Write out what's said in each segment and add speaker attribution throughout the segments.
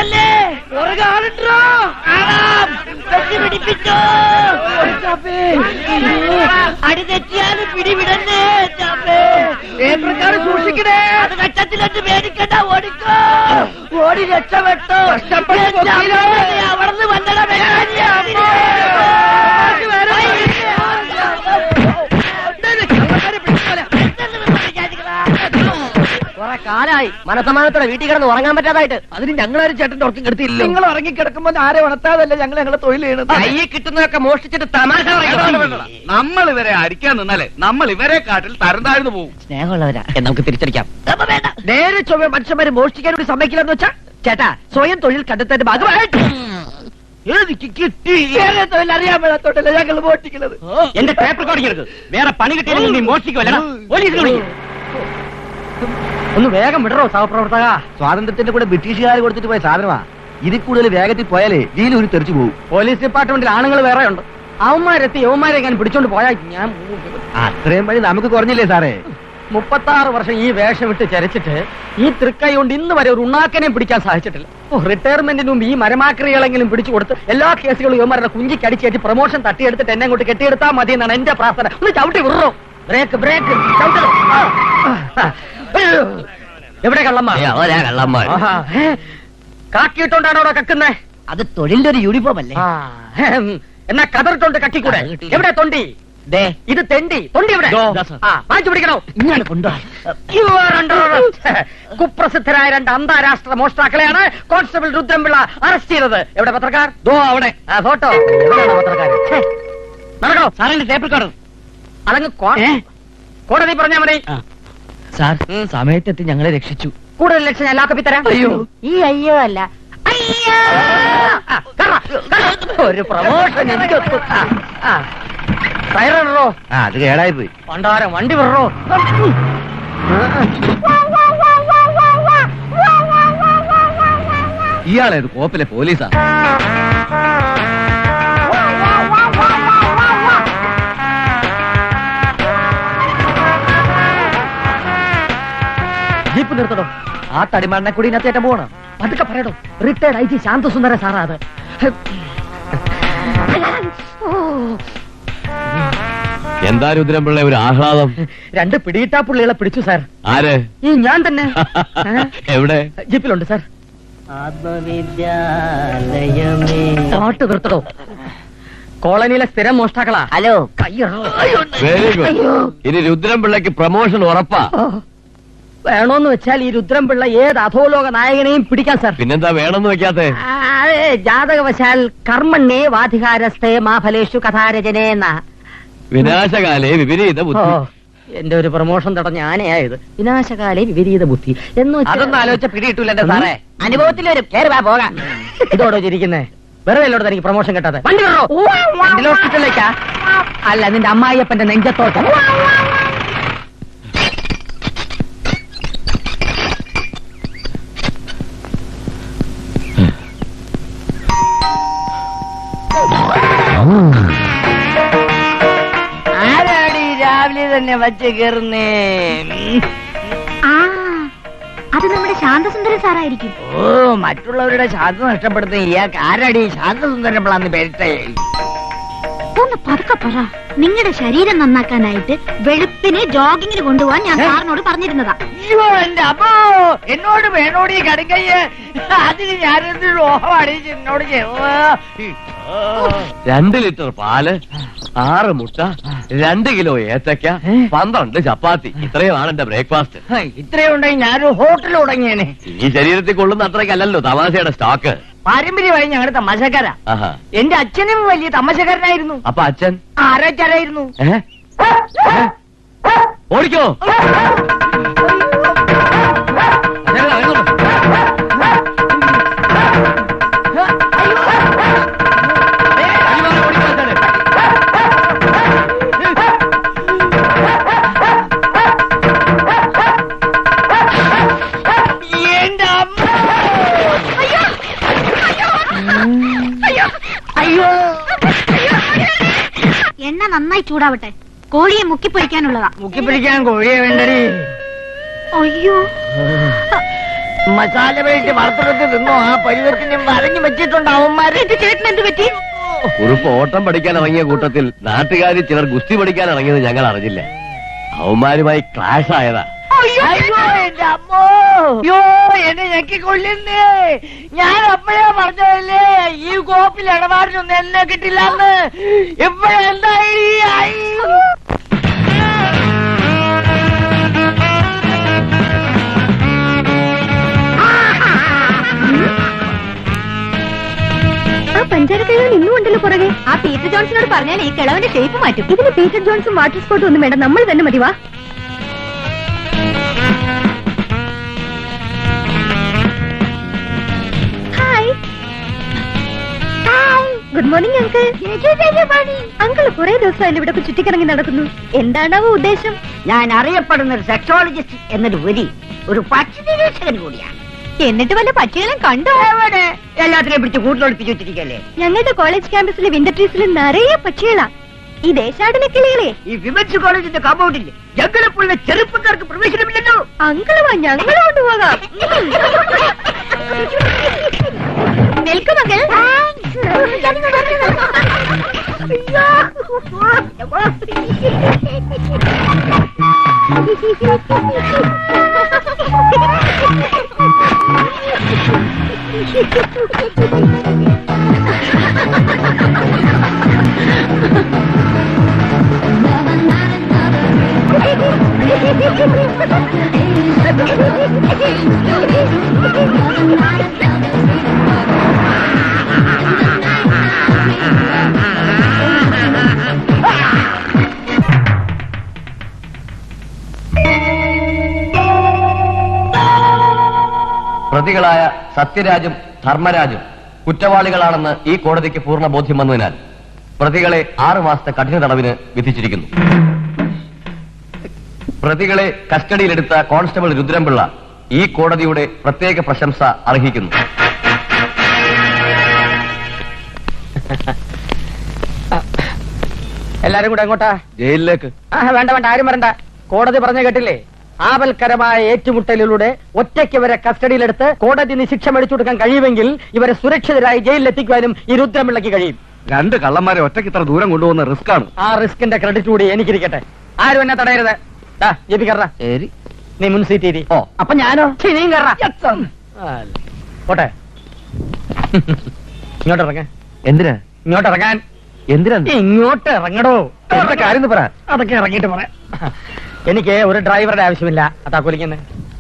Speaker 1: നോക്കല്ലേ, അടി തെറ്റിയാലും പിടിവിടല്ലേ. സൂക്ഷിക്കണേ, അത് കച്ചത്തിലെട്ട് പേടിക്കണ്ട, ഓടിക്കോ, ഓടി രക്ഷപ്പെട്ടോ. അവിടുന്ന് വന്നട കുറെ കാലായി മനസമാനത്തോടെ വീട്ടിൽ കിടന്ന് ഉറങ്ങാൻ പറ്റാതായിട്ട്. അതിന് ഞങ്ങളാരും ചേട്ടന്റെ ഉറക്കം കെടുത്തില്ല. നിങ്ങൾ ഉറങ്ങിക്കിടക്കുമ്പോ ആരെ ഉണർത്താതല്ല ഞങ്ങളെ തൊഴിൽ ചെയ്യണത്. കയ്യിൽ കിട്ടുന്നതൊക്കെ മോഷ്ടിച്ചിട്ട് തമാശ.
Speaker 2: നമ്മൾ ഇവരെ അടിക്കാൻ നിന്നാലേ നമ്മൾ ഇവരെ കാട്ടിൽ തരം താഴ്ന്നു പോകും.
Speaker 1: സ്നേഹമുള്ളവരാ, നമുക്ക് തിരിച്ചടിക്കാം. നേരെ ചൊവ്വ മനുഷ്യന്മാര് മോഷ്ടിക്കാൻ കൂടി സമ്മതിക്കില്ലെന്ന് വെച്ചാ ചേട്ടാ സ്വയം തൊഴിൽ കണ്ടെത്തന്റെ ഭാഗമായിട്ട് കിട്ടി. തൊഴിൽ അറിയാൻ മേളത്തോട്ടല്ല ഞങ്ങൾ മോഷ്ടിക്കുന്നത്.
Speaker 3: എന്റെ ടേപ്പ് റെക്കോർഡിംഗ് വേറെ പണി കിട്ടിയാലും നീ മോഷ്ടിക്കുമല്ല. പോലീസിൽ വിളിക്കും.
Speaker 1: ഒന്ന് വേഗം വിടറോ സഹപ്രവർത്തക. സ്വാതന്ത്ര്യത്തിന്റെ കൂടെ ബ്രിട്ടീഷുകാർ കൊടുത്തിട്ട് പോയ സാധനമാ. ഇതിൽ കൂടുതൽ വേഗത്തിൽ പോയാലേ ജയിലിൽ ഒരു തെറിച്ചു പോകും. പോലീസ് ഡിപ്പാർട്ട്മെന്റിൽ ആണുങ്ങൾ വേറെ ഉണ്ട്. അവന്മാരെത്തി യവന്മാരെ ഞാൻ പിടിച്ചോണ്ട് പോയാൽ ഞാൻ അത്രയും വഴി നമുക്ക് കുറഞ്ഞില്ലേ സാറേ. 36 വർഷം ഈ വേഷം വിട്ട് ചരച്ചിട്ട് ഈ തൃക്കൈ കൊണ്ട് ഇന്ന് വരെ ഒരു ഉണ്ണാക്കനെ പിടിക്കാൻ സാധിച്ചിട്ടില്ല. റിട്ടയർമെന്റിന് മുമ്പ് ഈ മരമാക്രികളെങ്കിലും പിടിച്ചു കൊടുത്ത് എല്ലാ കേസുകളും യവന്മാരുടെ കുഞ്ചിക്ക് അടിച്ചേറ്റ് പ്രൊമോഷൻ തട്ടിയെടുത്തിട്ട് എന്നെ അങ്ങോട്ട് കെട്ടിയെടുത്താൽ മതി എന്നാണ് എന്റെ പ്രാർത്ഥന. ഒന്ന് ചവിട്ടി വിടറോ. Break break ചവിട്ടണോ. എവിടെ കള്ളന്മാർ? കാക്കിയിട്ടോണ്ടാണോ അവിടെ കക്കുന്നേ? അത് തൊഴിലിന്റെ ഒരു യൂണിഫോം അല്ലേ. എന്നാ കതറിട്ടോണ്ട് കക്കിക്കൂടെ? എവിടെ തൊണ്ടി? ഇത് തെണ്ടി. തൊണ്ടി എവിടെ? വാങ്ങിച്ചു പിടിക്കണോ? ഇങ്ങനെ കുപ്രസിദ്ധരായ 2 അന്താരാഷ്ട്ര മോഷ്ടാക്കളെയാണ് കോൺസ്റ്റബിൾ രുദ്രംപിള്ള അറസ്റ്റ് ചെയ്തത്. എവിടെ പത്രക്കാർ? അവിടെ ഫോട്ടോ. എവിടെയാണ് പത്രക്കാർ? നടക്കണോ സാറിന്റെ ടേപ്പ് റെക്കോർഡർ? അതങ്ങ് കോടതി പറഞ്ഞാ മതി. സാർ സമയത്തെത്തി ഞങ്ങളെ രക്ഷിച്ചു. കൂടുതൽ ലക്ഷം ഞാൻ ലാക്കപ്പി തരാം. അയ്യോ ഈ അയ്യോ അല്ല, ഒരു പ്രമോഷൻ എനിക്ക്. ടയറോ അത് കേടായി പോയി. പണ്ടാരം വണ്ടി വിടറോ.
Speaker 2: ഇയാളേത് കോപ്പിലെ പോലീസാ?
Speaker 1: ജീപ്പ് നിർത്തടോ. ആ തടിമാറിനെ കൂടി ഇതിനകത്തേറ്റം പോകണം. പതുക്കെ പറയടോ. റിട്ടയർഡ് IG ശാന്തസുന്ദര സാറാ അത്.
Speaker 2: എന്താ രുദ്രംപിള്ള ഒരു ആഹ്ലാദം?
Speaker 1: 2 പിടിയിട്ടാ പുള്ളികളെ പിടിച്ചു സാർ.
Speaker 2: ആര്?
Speaker 1: ഈ ഞാൻ തന്നെ.
Speaker 2: എവിടെ?
Speaker 1: ജീപ്പിലുണ്ട് സാർ. പാട്ട് നിർത്തടോ. കോളനിയിലെ സ്ഥിരം മോഷ്ടാക്കളാ. Hello
Speaker 2: very good. ഇനി രുദ്രംപിള്ളക്ക് പ്രമോഷൻ ഉറപ്പാ.
Speaker 1: വേണോന്ന് വെച്ചാൽ ഈ രുദ്രംപിള്ള ഏത് അധോലോക നായകനെയും പിടിക്കാൻ സാർ.
Speaker 2: പിന്നെന്താ വേണമെന്ന് വെക്കാത്തെ?
Speaker 1: ജാതകവശാൽ കർമ്മണ്യേ വാധികാരസ്ഥേ മാഫലേഷു കഥാരചനേന്ന.
Speaker 2: വിനാശകാലേ വിപരീത ബുദ്ധി.
Speaker 1: എന്റെ ഒരു പ്രമോഷൻ തടഞ്ഞ ആനയായത്. വിനാശകാലേ വിപരീത ബുദ്ധി എന്ന് അതൊന്നും ആലോചിച്ച പിടിയിട്ടില്ല എന്റെ സാറേ. അനുഭവത്തിൽ വരും. പോകാം. ഇതോടോ ചിരിക്കുന്നേ? വെറുതെ അല്ലോട് തനിക്ക് പ്രമോഷൻ കിട്ടാതെ. വണ്ടി വരണോ ഹോസ്പിറ്റലിലേക്കാ? അല്ല, നിന്റെ അമ്മായിയപ്പന്റെ നെഞ്ചത്തോട്ട്. ആരാടി രാവിലെ തന്നെ വച്ച് കയറുന്നേ?
Speaker 4: അത് നമ്മുടെ ശാന്തസുന്ദരൻ സാറായിരിക്കും.
Speaker 1: ഓ, മറ്റുള്ളവരുടെ ശാന്ത നഷ്ടപ്പെടുത്തുന്ന ഇയാൾക്ക് ആരാടി ശാന്തസുന്ദരൻ പിള്ളാന്ന് പേരിട്ടേ?
Speaker 4: ഒന്ന് പതുക്കെ പറ. നിങ്ങളുടെ ശരീരം നന്നാക്കാനായിട്ട് വെളുപ്പിനെ ജോഗിങ്ങിന് കൊണ്ടുപോകാൻ ഞാൻ സാറിനോട് പറഞ്ഞിരുന്നതാ.
Speaker 1: അയ്യോ എന്റെ അപ്പോ, എന്നോട് വേണോടി കടുക്കയ്യ്. അതിന് ഞാനെന്ത് ലോഹം അടിച്ച് എന്നോട്
Speaker 2: 2 ലിറ്റർ പാല്, 6 മുട്ട, 2 കിലോ ഏത്തക്ക, 12 ചപ്പാത്തി. ഇത്രയുമാണ് എന്റെ ബ്രേക്ക്ഫാസ്റ്റ്.
Speaker 1: ഇത്രയും ഉണ്ടെങ്കിൽ ഞാനൊരു ഹോട്ടൽ തുടങ്ങിയേനെ.
Speaker 2: ഈ ശരീരത്തിൽ കൊള്ളുന്ന അത്രയ്ക്കല്ലല്ലോ തമാശയുടെ സ്റ്റോക്ക്.
Speaker 1: പാരമ്പര്യമായി ഞങ്ങളുടെ തമാശക്കാരാ. എന്റെ അച്ഛനും വലിയ തമാശക്കാരനായിരുന്നു.
Speaker 2: അപ്പൊ അച്ഛൻ
Speaker 1: ആരാച്ചാരായിരുന്നു.
Speaker 2: ഓടിക്കോ.
Speaker 4: എണ്ണ നന്നായി ചൂടാവട്ടെ. കോഴിയെ മുക്കിപ്പൊരിക്കാനുള്ളതാ.
Speaker 1: മുക്കിപ്പൊരിക്കാൻ കോഴിയെ വേണ്ടടി.
Speaker 4: അയ്യോ,
Speaker 1: മസാല വേണ്ടി വറുത്തെടുത്ത് തിന്നോ? ആ പരുവത്തിന് വരഞ്ഞു വെച്ചിട്ടുണ്ട് അവന്മാരെ.
Speaker 4: ചേട്ടൻ എന്ത് പറ്റി?
Speaker 2: കുറുപ്പ് ഓട്ടം പഠിക്കാൻ ഇറങ്ങിയ കൂട്ടത്തിൽ നാട്ടുകാരിൽ ചിലർ ഗുസ്തി പഠിക്കാൻ ഇറങ്ങിയത് ഞങ്ങൾ അറിഞ്ഞില്ല. അവന്മാരുമായി ക്ലാഷ് ആയതാ.
Speaker 1: അയ്യോ എന്റെ അമ്മോ, അയ്യോ എന്നെ ഞെക്കിക്കൊള്ളുന്നേ. ഞാൻ അപ്പോഴേ പറഞ്ഞതല്ലേ ഈ കോപ്പിൽ ഇടപാടിനൊന്നും എന്നെ കിട്ടില്ലെന്ന്. ഇപ്പോഴെന്തായി?
Speaker 4: ആ പഞ്ചാര കഴിവ് ഇന്നും ഉണ്ടല്ലോ പുറകെ. ആ പീറ്റർ ജോൺസിനോട് പറഞ്ഞാൽ ഈ കിളവന്റെ ഷേപ്പ് മാറ്റും. ഇതിന് പീറ്റർ ജോൺസും വാട്ടർ സ്പോട്ടും ഒന്നും വേണ്ട, നമ്മൾ തന്നെ മതി. വാ. Hi. Good morning uncle. Uncle കുറെ ദിവസമായാലും ഇവിടെ ചുറ്റിക്കിറങ്ങി നടക്കുന്നു. എന്താണാവോ ഉദ്ദേശം?
Speaker 5: ഞാൻ അറിയപ്പെടുന്ന ഒരു സെക്സോളജിസ്റ്റ് എന്നൊരുപരി ഒരു പക്ഷി നിരീക്ഷകൻ കൂടിയാണ്.
Speaker 4: എന്നിട്ട് വല്ല പക്ഷികളെ കണ്ടോ?
Speaker 5: എവിടെ? എല്ലാത്തിനെയും പിടിച്ച് കൂട്ടിലൊളിപ്പിച്ചു വെച്ചിരിക്കല്ലേ.
Speaker 4: ഞങ്ങളുടെ കോളേജ് ക്യാമ്പസിലെ വിന്റർ ട്രീസിൽ നിറയെ പക്ഷികളാ. ഈ ദേശാടന കിളികളെ.
Speaker 5: ഈ വിമൻസ് കോളേജിന്റെ കമ്പൗണ്ടിൽ ജംഗലപ്പുള്ള ചെറുപ്പക്കാർക്ക് പ്രവേശനമില്ലല്ലോ.
Speaker 4: അങ്കിള് വാ, ഞങ്ങൾ കൊണ്ടുപോകാം. നിൽക്കും മകൾ.
Speaker 2: പ്രതികളായ സത്യരാജും ധർമ്മരാജും കുറ്റവാളികളാണെന്ന് ഈ കോടതിക്ക് പൂർണ്ണ ബോധ്യം വന്നതിനാൽ പ്രതികളെ 6 മാസത്തെ കഠിന തടവിന് വിധിച്ചിരിക്കുന്നു. പ്രതികളെ കസ്റ്റഡിയിലെടുത്ത കോൺസ്റ്റബിൾ രുദ്രൻപിള്ള ഈ കോടതിയുടെ പ്രത്യേക പ്രശംസ അർഹിക്കുന്നു.
Speaker 1: എല്ലാരും കൂടെ എങ്ങോട്ടാ?
Speaker 2: ജയിലിലേക്ക്.
Speaker 1: വേണ്ട വേണ്ട, ആരും വരണ്ട. കോടതി പറഞ്ഞ കേട്ടില്ലേ? ആപൽക്കരമായ ഏറ്റുമുട്ടലിലൂടെ ഒറ്റയ്ക്ക് ഇവരെ കസ്റ്റഡിയിലെടുത്ത് കോടതി ശിക്ഷ മേടിച്ചു കൊടുക്കാൻ കഴിയുമെങ്കിൽ ഇവരെ സുരക്ഷിതരായി ജയിലിലെത്തിക്കുവാനും ഈ രുദ്രപിള്ളയ്ക്ക് കഴിയും.
Speaker 3: 2 കള്ളന്മാരെ ഒറ്റയ്ക്ക് ഇത്ര ദൂരം കൊണ്ടുപോകുന്ന റിസ്ക് ആണ്.
Speaker 1: ആ റിസ്കിന്റെ ക്രെഡിറ്റ് കൂടി എനിക്കിരിക്കട്ടെ. ആരും എന്നെ തടയരുത്. ജെപി കയറ.
Speaker 2: ശരി,
Speaker 1: നീ മുൻ സീറ്റ്.
Speaker 2: ഓ,
Speaker 1: അപ്പൊ ഞാനോ? നീയും കയറ. പോട്ടെ. ഇങ്ങോട്ട് ഇറങ്ങ.
Speaker 2: എന്തിനാ?
Speaker 1: ഇങ്ങോട്ട് ഇറങ്ങാൻ.
Speaker 2: എന്തിനാ?
Speaker 1: ഇങ്ങോട്ട് ഇറങ്ങടോ.
Speaker 2: എന്താ കാര്യം പറ.
Speaker 1: അതൊക്കെ ഇറങ്ങിയിട്ട് പറയാം. എനിക്ക് ഒരു ഡ്രൈവറുടെ ആവശ്യമില്ല. താക്കോലിങ്ങനെ.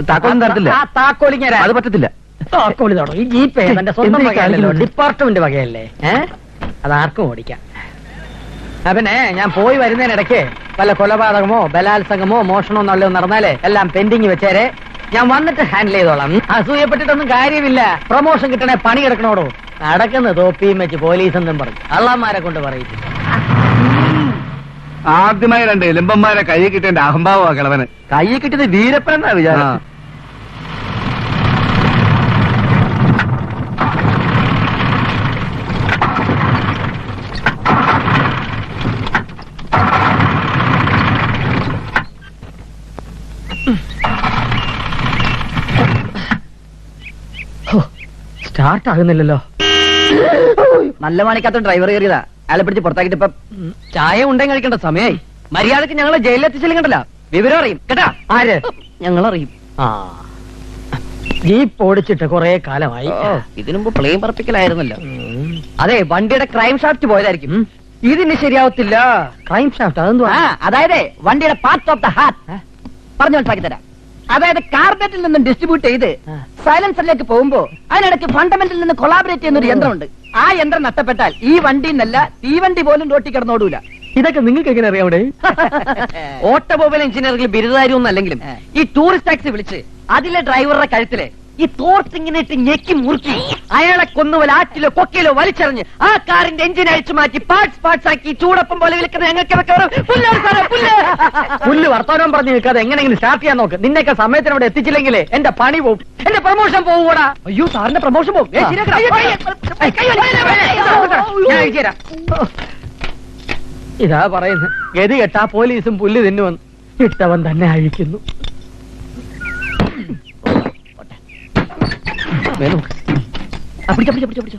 Speaker 2: താക്കോലും തരത്തില്ല.
Speaker 1: താക്കോലിങ്ങ
Speaker 2: അത് പറ്റത്തില്ല.
Speaker 1: താക്കോലി തുടങ്ങും. ഈ ജീപ്പ് എന്റെ സ്വന്തം വകയല്ലോ, ഡിപ്പാർട്ട്മെന്റ് വകയല്ലേ. അതാർക്കും ഓടിക്കാം. പിന്നെ ഞാൻ പോയി വരുന്നതിനിടയ്ക്ക് വല്ല കൊലപാതകമോ ബലാത്സംഗമോ മോഷണമോ നല്ലതോ നടന്നാലേ എല്ലാം പെൻഡിങ് വെച്ചേരെ. ഞാൻ വന്നിട്ട് ഹാൻഡിൽ ചെയ്തോളാം. അസൂയപ്പെട്ടിട്ടൊന്നും കാര്യമില്ല. പ്രൊമോഷൻ കിട്ടണേ പണി കിടക്കണോടോ. നടക്കുന്ന തോപ്പിയും വെച്ച് പോലീസ് എന്നും പറഞ്ഞു കള്ളന്മാരെ കൊണ്ട് പറയിച്ചു.
Speaker 3: ആദ്യമായി 2 എലുമ്പന്മാരെ കൈ കിട്ടേണ്ട അഹംഭാവമാ കിളവന്.
Speaker 2: കൈ കിട്ടിയത് വീരപ്പൻ എന്നാ വിചാരം.
Speaker 1: സ്റ്റാർട്ട് ആകുന്നില്ലല്ലോ.
Speaker 5: നല്ല മണിക്കാത്ത ഡ്രൈവർ കയറിയതാ. അയാളെ പിടിച്ച് പുറത്താക്കിട്ട് ഇപ്പം
Speaker 1: ചായ ഉണ്ടെങ്കിൽ കഴിക്കേണ്ട സമയായി. മര്യാദക്ക് ഞങ്ങളെ ജയിലിലെത്തിച്ചില്ലെങ്കിണ്ടല്ല വിവരം അറിയും കേട്ടാ. ആര്?
Speaker 5: ഞങ്ങളറിയും.
Speaker 1: ആ, ജീപ്പ് ഓടിച്ചിട്ട് കുറെ കാലമായി.
Speaker 5: ഇതിനു മുമ്പ് പ്ലെയിൻ പറപ്പിക്കലായിരുന്നല്ലോ.
Speaker 1: അതെ, വണ്ടിയുടെ ക്രൈം ഷാഫ്റ്റ് പോയതായിരിക്കും. ഇതിന് ശരിയാവത്തില്ല. ക്രൈം ഷാഫ്റ്റ് അതെന്തുവാ?
Speaker 5: അതായത് വണ്ടിയുടെ പാർട്ട് ഓഫ് ദ ഹാർട്ട് പറഞ്ഞു മനസ്സിലാക്കി തരാം. അതായത് കാർബറ്റിൽ നിന്നും ഡിസ്ട്രിബ്യൂട്ട് ചെയ്ത് സൈലൻസറിലേക്ക് പോകുമ്പോ അതിനിടയ്ക്ക് ഫണ്ടമെന്റിൽ നിന്ന് കൊളാബറേറ്റ് ചെയ്യുന്ന ഒരു യന്ത്രമുണ്ട്. ആ യന്ത്രം നഷ്ടപ്പെട്ടാൽ ഈ വണ്ടി എന്നല്ല തീവണ്ടി പോലും റോട്ടി കിടന്നോടൂല.
Speaker 1: ഇതൊക്കെ നിങ്ങൾക്ക് എങ്ങനെ അറിയാവിടെ?
Speaker 5: ഓട്ടോമൊബൈൽ എഞ്ചിനീയറിംഗിൽ ബിരുദധാരിയൊന്നും അല്ലെങ്കിലും ഈ ടൂറിസ്റ്റ് ടാക്സി വിളിച്ച് അതിലെ ഡ്രൈവറുടെ കഴുത്തിലെ ഈ തോർത്തിങ്ങനെ ഇട്ട് ഞെക്കി മുറുക്കി അയാളെ കൊന്നുപോലെ ആറ്റിലോ കൊക്കയിലോ വലിച്ചെറിഞ്ഞ് ആ കാറിന്റെ എഞ്ചിൻ അഴിച്ചു മാറ്റി പാർട്സ് ആക്കി ചൂടപ്പം പോലെ വിളിക്കുന്ന ഞങ്ങൾക്ക്
Speaker 1: പുല്ല് വർത്തമാനം പറഞ്ഞു നിൽക്കാതെ എങ്ങനെയെങ്കിലും സ്റ്റാർട്ട് ചെയ്യാൻ നോക്ക്. നിന്നൊക്കെ സമയത്തിന് അവിടെ എത്തിച്ചില്ലെങ്കിലേ എന്റെ പണി പോവും, എന്റെ പ്രൊമോഷൻ പോകൂടാ. അയ്യോ, സാറിന്റെ പ്രൊമോഷൻ പോകും. ഇതാ പറയുന്നത്, ഗതി കെട്ടാ പോലീസും പുല്ല് തിന്നുവന്ന് ഇട്ടവൻ തന്നെ അഴിക്കുന്നു.
Speaker 5: പിടിച്ചോ.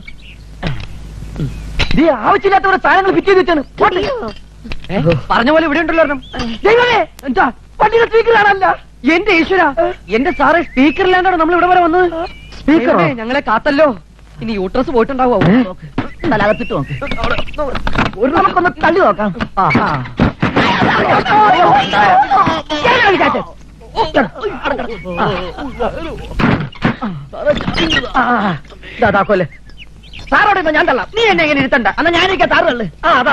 Speaker 5: ആവശ്യമില്ലാത്ത ഒരു സാധനങ്ങൾ ഫിറ്റ് ചെയ്ത് വെച്ചാണ്. പറഞ്ഞ പോലെ ഇവിടെ ഉണ്ടല്ലോ ഒരെണ്ണം. ദൈവമേ, എന്താ വണ്ടിയുടെ സ്പീക്കർ കാണാനല്ല. എന്റെ ഈശ്വര, എന്റെ സാറ് സ്പീക്കറിലാണ്ടാണ് നമ്മൾ ഇവിടെ വരെ വന്നത്. സ്പീക്കറോ? ഞങ്ങളെ കാത്തല്ലോ. ഇനി യൂട്രസ് പോയിട്ടുണ്ടാവോ? തലകത്തിട്ട് നമുക്കൊന്ന് തള്ളി നോക്കാം. കൊല്ലേ സാറോട് ഞാൻ തള്ളാം. നീ എന്നെ എങ്ങനെ ഇരുത്തണ്ട. എന്നാ ഞാനൊക്കെ താറ് തള്ളു. അതാ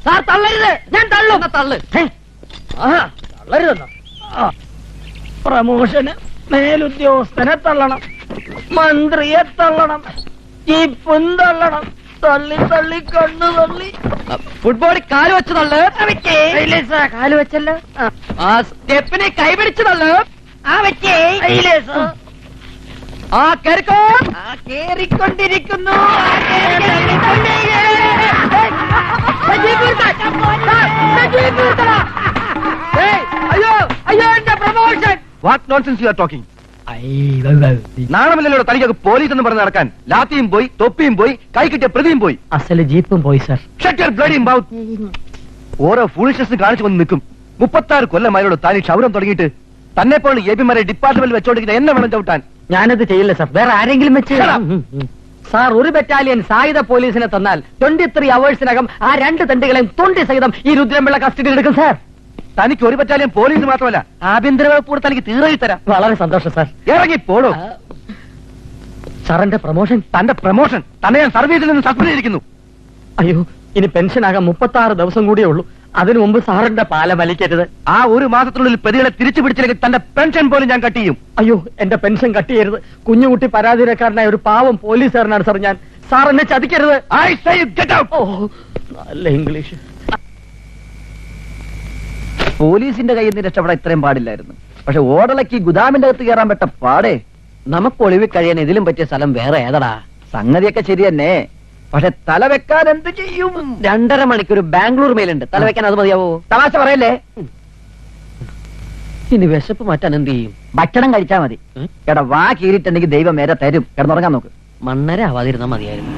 Speaker 5: സാർ തള്ളരുത്. ഞാൻ തള്ളും. തള്ളു. തള്ളരുതെന്നോ? പ്രമോഷന് മേലുദ്യോഗസ്ഥനെ തള്ളണം, മന്ത്രിയെ തള്ളണം, ജീപ്പും തള്ളണം. തള്ളി തള്ളി കണ്ണു തള്ളി ഫുട്ബോളിൽ കാല് വെച്ച് തള്ളു. കാല് വെച്ചല്ലോ. ആ സ്റ്റെപ്പിനെ കൈപിടിച്ച് തള്ളു. കേറിക്കോ. കേറിക്കൊണ്ടിരിക്കുന്നു. അയ്യോ അയ്യോ, എന്റെ promotion.
Speaker 1: What nonsense you are talking? നാണമില്ലല്ലോ തനിക്കൊക്കെ പോലീസ് എന്ന് പറഞ്ഞ് നടക്കാൻ. ലാത്തിയും പോയി, തൊപ്പിയും പോയി, കൈ കിട്ടിയ പ്രതിയും പോയി,
Speaker 5: അസല് ജീപ്പും പോയി sir.
Speaker 1: Shut your bloody mouth. ഓരോ ഫൂളിഷ്നസ് കാണിച്ചു വന്ന് നിൽക്കും. 36 കൊല്ലമാരോട് താൻ ക്ഷൗരം തുടങ്ങിയിട്ട് തന്നെ പോലെ എപിമാരെ ഡിപ്പാർട്ട്മെന്റിൽ വെച്ചോണ്ടിരിക്കുന്ന എന്നെ വേണം ചവിട്ടാൻ.
Speaker 5: ഞാനത് ചെയ്യില്ല സർ. വേറെ ആരെങ്കിലും വെച്ച് സാർ ഒരു ബറ്റാലിയൻ സായുധ പോലീസിനെ തന്നാൽ 23 അവേഴ്സിനകം ആ 2 തണ്ടുകളെയും തൊണ്ടി സഹിതം ഈ രുദ്രംപിള്ള കസ്റ്റഡിയിൽ എടുക്കും സാർ.
Speaker 1: തനിക്ക് ഒരു ബറ്റാലിയൻ പോലീസ് മാത്രമല്ല ആഭ്യന്തര വകുപ്പ് കൂടെ തനിക്ക് തീർച്ചയായി തരാം.
Speaker 5: വളരെ സന്തോഷം സാർ.
Speaker 1: ഇറങ്ങി പോളൂ.
Speaker 5: സാറിന്റെ പ്രമോഷൻ?
Speaker 1: തന്റെ പ്രമോഷൻ തന്നെ ഞാൻ സർവീസിൽ നിന്ന് സസ്പെൻഡ് ചെയ്തിരിക്കുന്നു.
Speaker 5: അയ്യോ, ഇനി പെൻഷൻ ആകാൻ 36 ദിവസം കൂടിയേ ഉള്ളൂ. അതിനു മുമ്പ് സാറിന്റെ പാലം വലിക്കരുത്.
Speaker 1: ആ ഒരു മാസത്തിനുള്ളിൽ പ്രതികളെ തിരിച്ചു പിടിച്ചില്ലെങ്കിൽ തന്റെ പെൻഷൻ പോലും ഞാൻ കട്ട് ചെയ്യും.
Speaker 5: അയ്യോ, എന്റെ പെൻഷൻ കട്ട് ചെയ്യരുത്. കുഞ്ഞുകുട്ടി പരാതിക്കാരനായ ഒരു പാവം പോലീസുകാരനാണ് സാർ ഞാൻ. സാർ എന്നെ ചതിക്കരുത്.
Speaker 1: I say you get out.
Speaker 5: ഓ, നല്ല ഇംഗ്ലീഷ്.
Speaker 1: പോലീസിന്റെ കയ്യിൽ നിന്ന് രക്ഷപ്പെടാൻ ഇത്രയും പാടില്ലായിരുന്നു. പക്ഷെ ഓടലക്ക് ഗുദാമിന്റെ അകത്ത് കയറാൻ പറ്റ പാടേ.
Speaker 5: നമുക്ക് ഒളിവിൽ കഴിയാൻ ഇതിലും പറ്റിയ സ്ഥലം വേറെ ഏതടാ?
Speaker 1: സംഗതിയൊക്കെ ശരി തന്നെ. പക്ഷെ തല വെക്കാൻ എന്ത് ചെയ്യും?
Speaker 5: 2.5 മണിക്കൂർ ബാംഗ്ലൂർ മേലുണ്ട്. തല വെക്കാൻ അത് മതിയാവോ?
Speaker 1: തമാശ പറയല്ലേ.
Speaker 5: ഇനി വിശപ്പ് മാറ്റാൻ എന്ത് ചെയ്യും?
Speaker 1: ഭക്ഷണം കഴിച്ചാ മതി. എടാ വാ കീറിയിട്ടുണ്ടെങ്കിൽ ദൈവം നേരെ തരും. കിടന്നുറങ്ങാൻ നോക്ക്.
Speaker 5: മണ്ണര ആവാതിരുന്നാ മതിയായിരുന്നു.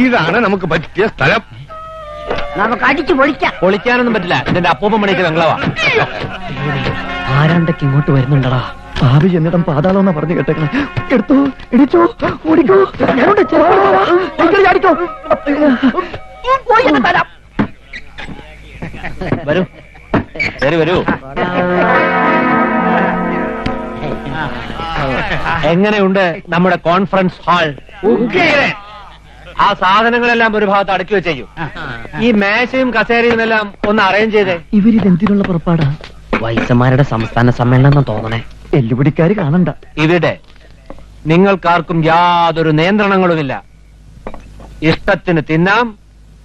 Speaker 6: ഇതാണ് നമുക്ക് പറ്റിയ സ്ഥലം.
Speaker 4: നമുക്ക് അടിച്ചു പൊളിക്കാം.
Speaker 3: പൊളിക്കാനൊന്നും പറ്റില്ല. ഇതിന്റെ അപ്പൂപ്പൻ പണിക്ക് ബംഗ്ലാവാ.
Speaker 5: ആരാണ്ടൊക്കെ ഇങ്ങോട്ട് വരുന്നുണ്ടടാ.
Speaker 1: ഭാവി എന്നിടം പാതാളം എന്നാ പറഞ്ഞു കേട്ടേക്കണം. എടുത്തോ, ഇടിച്ചോ, ഓടിക്കോ. ഞാനുണ്ട്. ചാടിക്കോ.
Speaker 3: വരൂ, വരൂ. എങ്ങനെയുണ്ട് നമ്മുടെ കോൺഫറൻസ് ഹാൾ? ആ സാധനങ്ങളെല്ലാം ഒരു ഭാഗത്ത് അടുക്കി വെച്ചേക്കും. ഈ മേശയും കസേരയും എല്ലാം ഒന്ന് അറേഞ്ച് ചെയ്തേ.
Speaker 5: ഇവരിതെന്തിനുള്ള പുറപ്പാടാ? വൈസന്മാരുടെ സംസ്ഥാന സമ്മേളനം തോന്നണേ.
Speaker 1: എല്ലുപിടിക്കാര് കാണണ്ട.
Speaker 3: ഇവിടെ നിങ്ങൾക്കാർക്കും യാതൊരു നിയന്ത്രണങ്ങളുമില്ല. ഇഷ്ടത്തിന് തിന്നാം,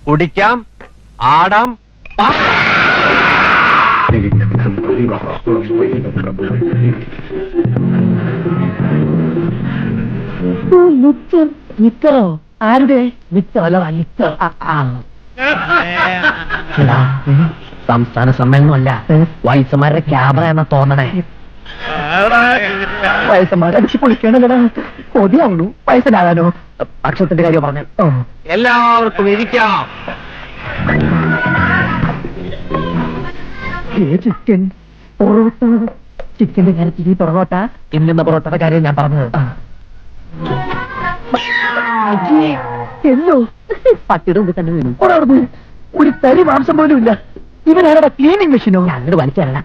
Speaker 3: കുടിക്കാം, ആടാം.
Speaker 5: നിക്കറോ? ആരുടെ നിക്കറല്ല, നിക്കർ. സംസ്ഥാന സമ്മേളനമല്ല, വൈസന്മാരുടെ ക്യാമറ എന്ന തോന്നണേ.
Speaker 1: വയസ്സന്മാരടിച്ച് പൊളിക്കണല്ലടാ. കൊതിയാവുള്ളൂ വയസ്സനാകാനോ.
Speaker 5: ഭക്ഷണത്തിന്റെ കാര്യം പറഞ്ഞു.
Speaker 3: എല്ലാവർക്കും ഇരിക്കാം.
Speaker 5: ചിക്കൻ പൊറോട്ട. ചിക്കന്റെ കാര്യത്തിൽ ഈ പൊറോട്ട ഇന്നുന്ന പൊറോട്ടയുടെ കാര്യം ഞാൻ പറഞ്ഞത്. എല്ലോ പട്ടിയുടെ മുമ്പിൽ തന്നെ വീണു.
Speaker 1: ഒരു തരി മാംസം പോലും ഇല്ല. ഇവനാരുടെ ക്ലീനിങ് മെഷീനോ?
Speaker 5: അങ്ങോട്ട് വലിച്ചല്ല.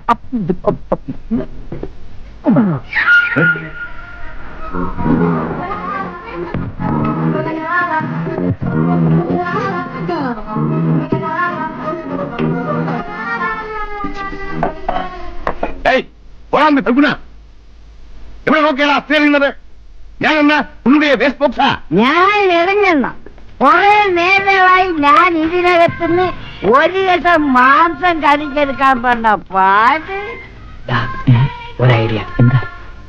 Speaker 6: ഇവിടെ നോക്കിയാണ് അസ്ഥിക്കുന്നത്. ഞാൻ എന്നാ ഉള്ളുடைய വേസ്റ്റ് ബോക്സാ?
Speaker 4: ഞാൻ ഇറങ്ങുന്ന കുറെ നേരമായി ഞാൻ ഇതിനകത്തുനിന്ന് ഒരു ദിവസം മാംസം കടിച്ചെടുക്കാൻ പറഞ്ഞ പാട്ട്.
Speaker 5: ഒരു ഐഡിയ. എന്താ?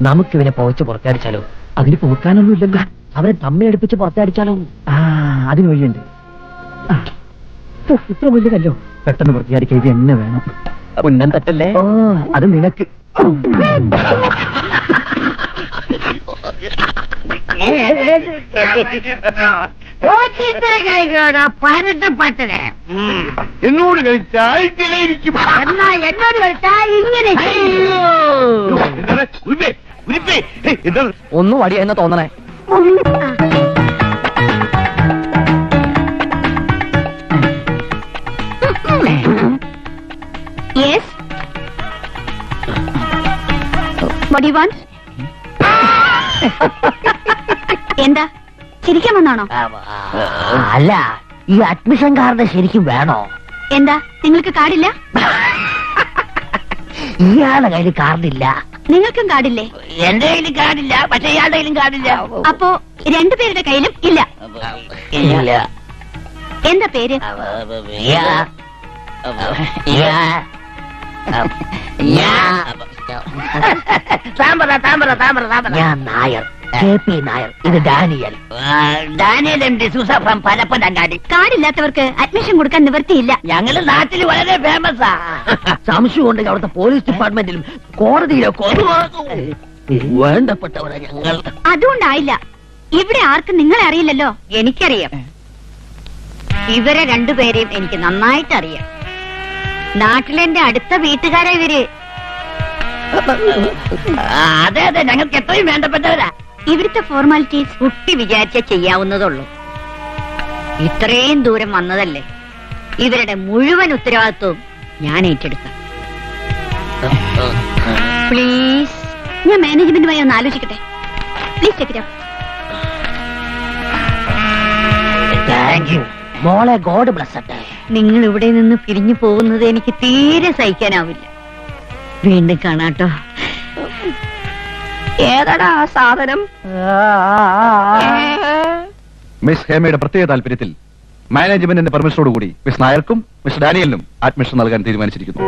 Speaker 5: നമുക്ക് ഇവനെ പോയിച്ച് പുറത്തടിച്ചാലോ? അതിന് പോക്കാനൊന്നും ഇല്ലല്ലോ. അവരെ തമ്മിലടുപ്പിച്ച് പുറത്തടിച്ചാലോ? അതിന് വഴിയുണ്ട്.
Speaker 1: ഇത്ര വലിയതല്ലോ. പെട്ടെന്ന് വൃത്തിയാക്കി ഇത് എന്നെ വേണം. ഉന്നം തട്ടല്ലേ. അത് നിനക്ക്.
Speaker 6: എന്നോട് കളിച്ചാൽ ഇരിക്കും.
Speaker 4: എന്നോട് കളിച്ചാ ഇങ്ങനെ
Speaker 1: ഒന്നും വടിയ എന്ന് തോന്നണേ.
Speaker 4: Yes. What do you want? എന്താ ചിരിക്കാൻ വന്നാണോ?
Speaker 5: അല്ല, ഈ അഡ്മിഷൻ കാർഡ് ശരിക്കും വേണോ?
Speaker 4: എന്താ നിങ്ങൾക്ക് കാർഡില്ല?
Speaker 5: ഇയാളുടെ കയ്യിൽ കാർഡില്ല.
Speaker 4: നിങ്ങൾക്കും കാർഡില്ലേ?
Speaker 5: എന്റെ കയ്യിൽ കാർഡില്ല, പക്ഷെ ഇയാളുടെ കയ്യിലും കാർഡില്ല.
Speaker 4: അപ്പോ രണ്ടുപേരുടെ കയ്യിലും ഇല്ല.
Speaker 5: ഇല്ല.
Speaker 4: എന്താ പേര്?
Speaker 5: ഞാൻ നായർ, KP നായർ. ഇത് Daniel. Daniel M D'Souza from Parappanangadi.
Speaker 4: കാർഡില്ലാത്തവർക്ക് അഡ്മിഷൻ കൊടുക്കാൻ നിവൃത്തിയില്ല.
Speaker 5: ഞങ്ങള് നാട്ടിൽ വളരെ ഫേമസാ. സംശയം ഉണ്ടെങ്കിൽ അവിടുത്തെ പോലീസ് ഡിപ്പാർട്ട്മെന്റിലും കോടതിയിലൊക്കെ വേണ്ടപ്പെട്ടവരാ ഞങ്ങൾ.
Speaker 4: അതുകൊണ്ടായില്ല. ഇവിടെ ആർക്കും നിങ്ങളെ അറിയില്ലല്ലോ. എനിക്കറിയാം. ഇവരെ രണ്ടുപേരെയും എനിക്ക് നന്നായിട്ട് അറിയാം. നാട്ടിലെന്റെ അടുത്ത വീട്ടുകാരാ ഇവര്.
Speaker 5: അതെ അതെ, ഞങ്ങൾക്ക് എത്രയും വേണ്ടപ്പെട്ടവരാ.
Speaker 4: ഇവിടുത്തെ ഫോർമാലിറ്റീസ് കുട്ടി വിചാരിച്ച ചെയ്യാവുന്നതുള്ളൂ. ഇത്രയും ദൂരം വന്നതല്ലേ, ഇവരുടെ മുഴുവൻ ഉത്തരവാദിത്വവും ഞാൻ ഏറ്റെടുക്കാം. പ്ലീസ്, ഞാൻ മാനേജ്മെന്റുമായി ഒന്ന് ആലോചിക്കട്ടെ. Please take it up.
Speaker 5: Thank you മോളെ. God bless.
Speaker 4: നിങ്ങൾ ഇവിടെ നിന്ന് പിരിഞ്ഞു പോകുന്നത് എനിക്ക് തീരെ സഹിക്കാനാവില്ല. വീണ്ടും കാണാട്ടോ.
Speaker 5: ഏതാടാ ആ സാധനം?
Speaker 6: മിസ് ഹേമയുടെ പ്രത്യേക താല്പര്യത്തിൽ മാനേജ്മെന്റിന്റെ പെർമിഷനോടുകൂടി മിസ് നായർക്കും മിസ് ഡാനിയലിനും അഡ്മിഷൻ നൽകാൻ തീരുമാനിച്ചിരിക്കുന്നു.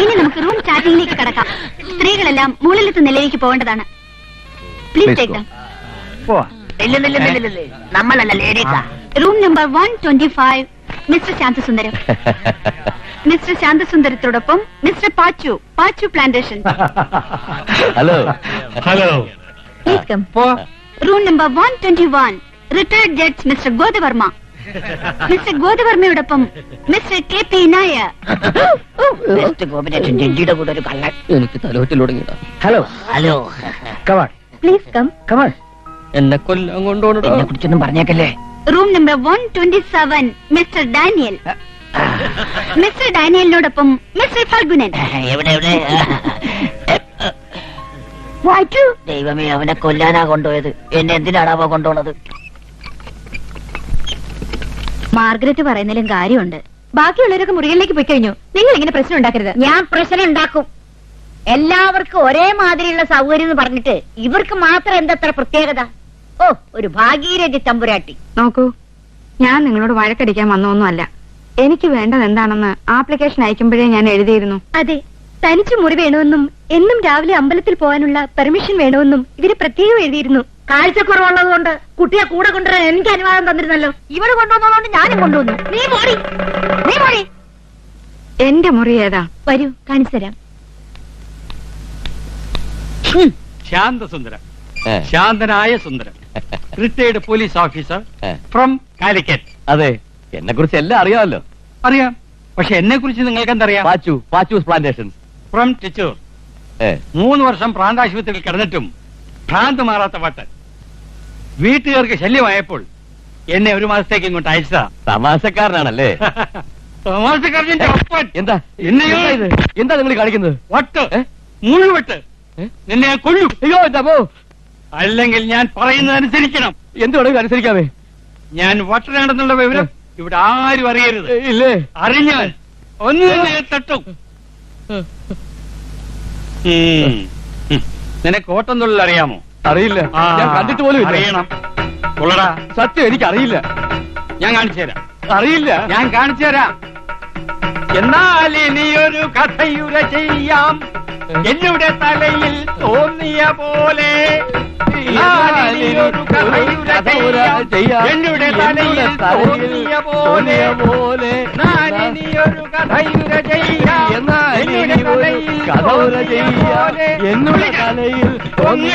Speaker 4: ഇനി നമുക്ക് റൂം ചാറ്റിംഗിലേക്ക് കടക്കാം. സ്ത്രീകളെല്ലാം മുകളിലത്തെ നിലയിലേക്ക് പോകേണ്ടതാണ്. Please take them.
Speaker 5: നമ്മളല്ല ലേഡീസാ.
Speaker 4: Room number 125, mister Santhasundaram. Mister ശാന്തസുന്ദരത്തോടൊപ്പം mister Pachu plantation.
Speaker 2: Hello.
Speaker 3: Hello.
Speaker 4: Please come. Room number 121, retired judge mister Godavarma. Mister ഗോദവർമ്മയോടൊപ്പം മിസ്റ്റർ KP നായർ.
Speaker 5: കോമ്പിനേഷൻ ജഡ്ജിയുടെ കൂടെ ഒരു കള്ളൻ.
Speaker 2: എനിക്ക് തലോറ്റിൽ തുടങ്ങിയതാ.
Speaker 1: Hello
Speaker 5: hello.
Speaker 1: Come on
Speaker 4: please come.
Speaker 1: Come on.
Speaker 2: എന്നെ കൊല്ലം കൊണ്ടുപോകണോ?
Speaker 5: എന്നെ കുറിച്ചൊന്നും പറഞ്ഞേക്കല്ലേ.
Speaker 4: Room number 127, mister Daniel. Mister ഡാനിയലിനോടൊപ്പം മിസ്റ്റർ ഫൽഗുനൻ.
Speaker 5: എവിടെ എവിടെ?
Speaker 4: വാറ്റു.
Speaker 5: ദൈവമേ, അവനെ കൊല്ലാനാ കൊണ്ടുപോയത്. എന്നെ എന്തിനാണാവോ കൊണ്ടുപോണത്?
Speaker 4: മാർഗരറ്റ് പറയുന്നതിലും കാര്യമുണ്ട്. ബാക്കിയുള്ളവരൊക്കെ മുറികളിലേക്ക് പോയി കഴിഞ്ഞു. നിങ്ങൾ ഇങ്ങനെ പ്രശ്നം ഉണ്ടാക്കരുത്.
Speaker 5: ഞാൻ പ്രശ്നം ഉണ്ടാക്കും. എല്ലാവർക്കും ഒരേ മാതിരിയുള്ള സൗകര്യം എന്ന് പറഞ്ഞിട്ട് ഇവർക്ക് മാത്രം എന്തത്ര പ്രത്യേകത? ഓ, ഒരു ഭാഗീരഥി തമ്പുരാട്ടി.
Speaker 7: നോക്കൂ, ഞാൻ നിങ്ങളോട് വഴക്കടിക്കാൻ വന്നൊന്നുമല്ല. എനിക്ക് വേണ്ടത് എന്താണെന്ന് ആപ്ലിക്കേഷൻ അയക്കുമ്പോഴേ ഞാൻ എഴുതിയിരുന്നു.
Speaker 4: അതെ, തനിച്ച് മുറി വേണമെന്നും എന്നും രാവിലെ അമ്പലത്തിൽ പോകാനുള്ള പെർമിഷൻ വേണമെന്നും ഇവര് പ്രത്യേകം എഴുതിയിരുന്നു.
Speaker 5: കാഴ്ചക്കുറവുള്ളത് കൊണ്ട് കുട്ടിയെ കൂടെ കൊണ്ടുവരാൻ എനിക്ക് അനുവാദം തന്നിരുന്നല്ലോ. ഇവിടെ കൊണ്ടുവന്നതുകൊണ്ട് ഞാനും കൊണ്ടുവന്നു. നീ മോടി.
Speaker 7: എന്റെ മുറി ഏതാ?
Speaker 4: വരൂ, കാണിച്ചു തരാം.
Speaker 3: ശാന്തസുന്ദരം, ശാന്തനായ Sundaram, retired police officer from Calicut.
Speaker 2: അതെ, എന്നെ കുറിച്ച് എല്ലാം അറിയാമല്ലോ.
Speaker 3: അറിയാം, പക്ഷെ എന്നെ കുറിച്ച് നിങ്ങൾക്ക് എന്തറിയാം?
Speaker 2: പാച്ചൂസ് പ്ലാന്റേഷൻസ്
Speaker 3: ഫ്രം ടിച്ചൂർ. 3 വർഷം പ്രാന്താശുപത്രിയിൽ കിടന്നിട്ടും ഭ്രാന്ത് മാറാത്ത വട്ടൻ. വീട്ടുകാർക്ക് ശല്യമായപ്പോൾ എന്നെ 1 മാസത്തേക്ക് ഇങ്ങോട്ട് അയച്ചതാ.
Speaker 2: തമാശക്കാരനാണല്ലേ?
Speaker 3: തമാശക്കാരന്റെ ഒപ്പൻ.
Speaker 2: എന്താ
Speaker 3: എന്നെയോ
Speaker 2: എന്താ നിങ്ങൾ കാണിക്കുന്നത്?
Speaker 3: വട്ട്, മുഴുവട്ട് നിന്നെ ഞാൻ കൊല്ലും.
Speaker 2: അയ്യോ എന്താ?
Speaker 3: അല്ലെങ്കിൽ ഞാൻ പറയുന്നതനുസരിക്കണം.
Speaker 2: എന്തുവേണമെങ്കിലും അനുസരിക്കാമേ.
Speaker 3: ഞാൻ വട്ടനാണെന്നുള്ള വിവരം ഇവിടെ ആരും അറിയരുത്.
Speaker 2: ഇല്ലേ?
Speaker 3: അറിഞ്ഞാൽ ഒന്ന് തന്നെ തട്ടും. നിനക്ക് ഓട്ടം തൊഴിൽ അറിയാമോ?
Speaker 2: അറിയില്ല, ഞാൻ കണ്ടിട്ട് പോലും ഇല്ല.
Speaker 3: അറിയണം. കൊള്ളടാ.
Speaker 2: സത്യം എനിക്ക് അറിയില്ല.
Speaker 3: ഞാൻ കാണിച്ചു തരാം.
Speaker 2: അറിയില്ല.
Speaker 3: ഞാൻ കാണിച്ചു തരാം. എന്നാൽ ഇനിയൊരു കഥയുര ചെയ്യാം, എന്നുടെ തലയിൽ തോന്നിയ പോലെ. ഞാനിനിയൊരു കഥയുര ചെയ്യാം. എന്നുടെ തലയിൽ തോന്നിയ പോലെ ഞാനിനിയൊരു കഥയുര ചെയ്യാം. എന്നുടെ തലയിൽ തോന്നിയ പോലെ